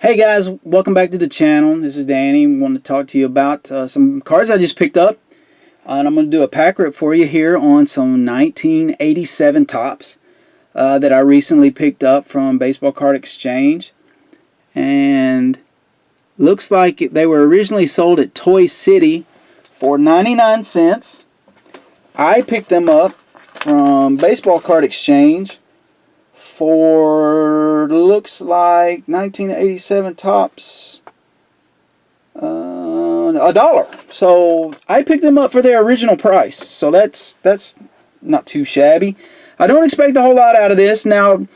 Hey guys, welcome back to the channel. This is Danny. I want to talk to you about some cards I just picked up. And I'm going to do a pack rip for you here on some 1987 Topps that I recently picked up from Baseball Card Exchange. And looks like they were originally sold at Toy City for 99 cents. I picked them up from Baseball Card Exchange for, looks like 1987 Topps, $1. So I picked them up for their original price. So that's not too shabby. I don't expect a whole lot out of this. Now,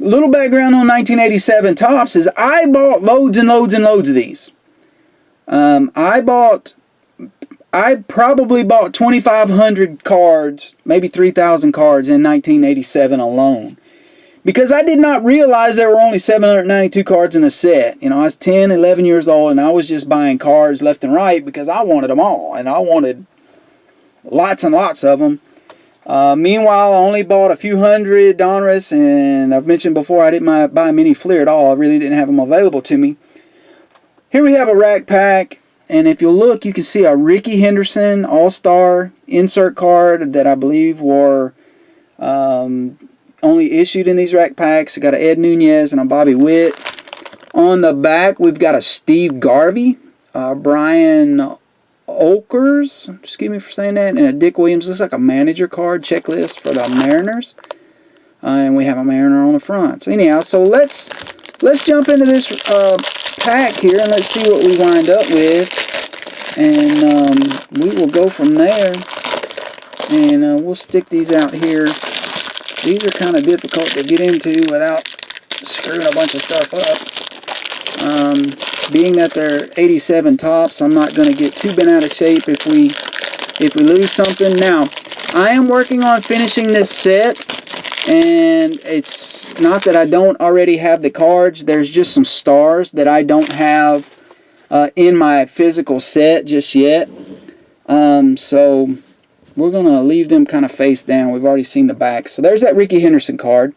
little background on 1987 Topps is I bought loads and loads and loads of these. I probably bought 2,500 cards, maybe 3,000 cards in 1987 alone. Because I did not realize there were only 792 cards in a set. You know, I was 10, 11 years old, and I was just buying cards left and right because I wanted them all. And I wanted lots and lots of them. Meanwhile, I only bought a few hundred Donruss, and I've mentioned before I didn't buy many Fleer at all. I really didn't have them available to me. Here we have a rack pack, and if you look, you can see a Rickey Henderson All-Star insert card that I believe were only issued in these rack packs. We got an Ed Nunez and a Bobby Witt. On the back, we've got a Steve Garvey, Brian Oakers, excuse me for saying that, and a Dick Williams. Looks like a manager card checklist for the Mariners. And we have a Mariner on the front. So anyhow, so let's jump into this pack here and let's see what we wind up with. And we will go from there. And we'll stick these out here. These are kind of difficult to get into without screwing a bunch of stuff up. Being that they're 87 Topps, I'm not going to get too bent out of shape if we lose something. Now, I am working on finishing this set, and it's not that I don't already have the cards. There's just some stars that I don't have in my physical set just yet. So we're going to leave them kind of face down. We've already seen the back. So there's that Rickey Henderson card.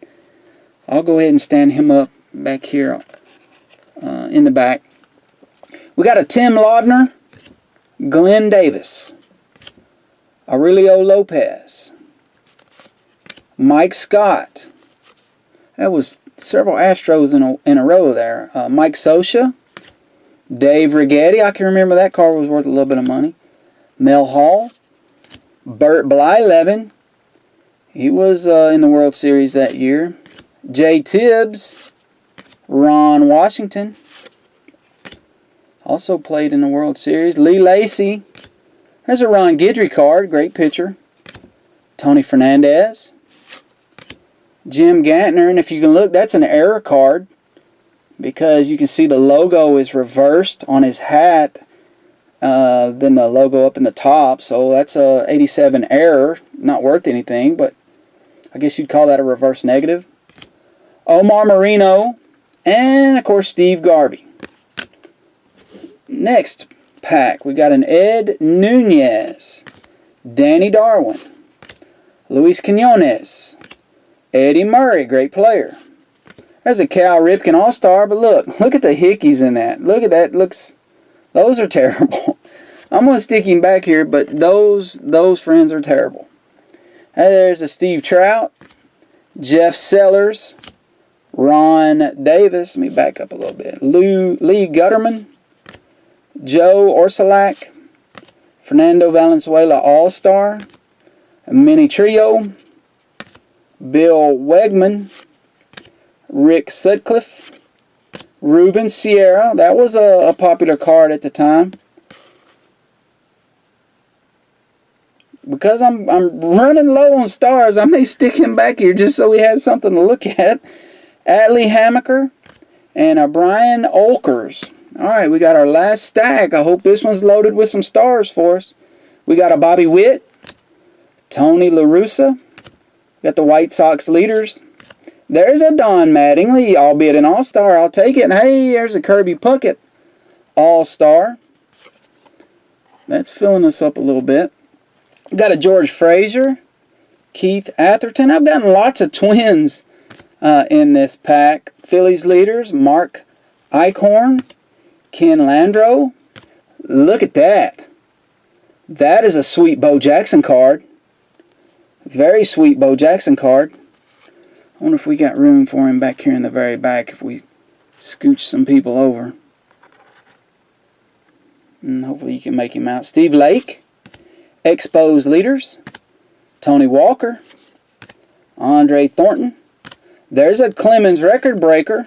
I'll go ahead and stand him up back here in the back. We got a Tim Laudner, Glenn Davis, Aurelio Lopez, Mike Scott. That was several Astros in a row there. Mike Scioscia, Dave Righetti. I can remember that card was worth a little bit of money. Mel Hall. Bert Blyleven, he was in the World Series that year. Jay Tibbs, Ron Washington, also played in the World Series. Lee Lacy, there's a Ron Guidry card, great pitcher. Tony Fernandez, Jim Gantner, and if you can look, that's an error card because you can see the logo is reversed on his hat. Then the logo up in the top, so that's a 87 error, not worth anything, but I guess you'd call that a reverse negative. Omar Marino, and of course Steve Garvey. Next pack, we got an Ed Nunez, Danny Darwin, Luis Quinones, Eddie Murray, great player. There's a Cal Ripken All-Star, but look at the hickeys in that. Look at that, those are terrible. I'm going to stick him back here, but those friends are terrible. There's a Steve Trout, Jeff Sellers, Ron Davis. Let me back up a little bit. Lee Gutterman, Joe Orsulak, Fernando Valenzuela All-Star, Mini Trio, Bill Wegman, Rick Sutcliffe, Ruben Sierra. That was a popular card at the time. Because I'm running low on stars, I may stick him back here just so we have something to look at. Adley Hamaker and Brian Olkers. Alright, we got our last stack. I hope this one's loaded with some stars for us. We got a Bobby Witt, Tony La Russa. We got the White Sox leaders. There's a Don Mattingly, albeit an All-Star. I'll take it. And hey, there's a Kirby Puckett All-Star. That's filling us up a little bit. We got a George Frazier, Keith Atherton. I've gotten lots of Twins in this pack. Phillies leaders, Mark Eichhorn, Ken Landreau. Look at that. That is a sweet Bo Jackson card. Very sweet Bo Jackson card. I wonder if we got room for him back here in the very back if we scooch some people over. And hopefully you can make him out. Steve Lake, Expos Leaders, Tony Walker, Andre Thornton. There's a Clemens record breaker.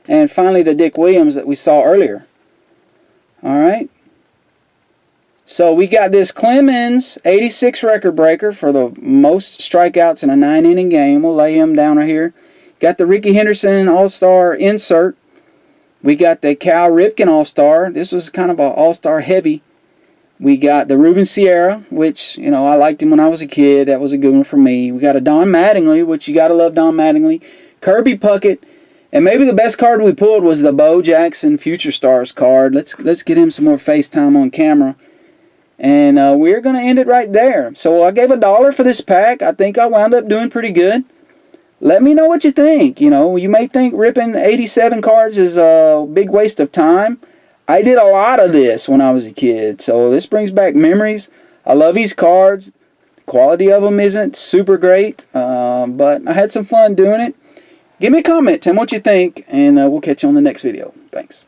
And finally the Dick Williams that we saw earlier. Alright. So we got this Clemens 86 record breaker for the most strikeouts in a 9-inning game. We'll lay him down right here. Got the Ricky Henderson All-Star insert. We got the Cal Ripken All-Star. This was kind of an All-Star heavy. We got the Ruben Sierra, which, you know, I liked him when I was a kid. That was a good one for me. We got a Don Mattingly, which you got to love Don Mattingly. Kirby Puckett. And maybe the best card we pulled was the Bo Jackson Future Stars card. Let's get him some more FaceTime on camera. And we're going to end it right there. So I gave $1 for this pack. I think I wound up doing pretty good. Let me know what you think. You know, you may think ripping 87 cards is a big waste of time. I did a lot of this when I was a kid. So this brings back memories. I love these cards. The quality of them isn't super great. But I had some fun doing it. Give me a comment. Tell me what you think. And we'll catch you on the next video. Thanks.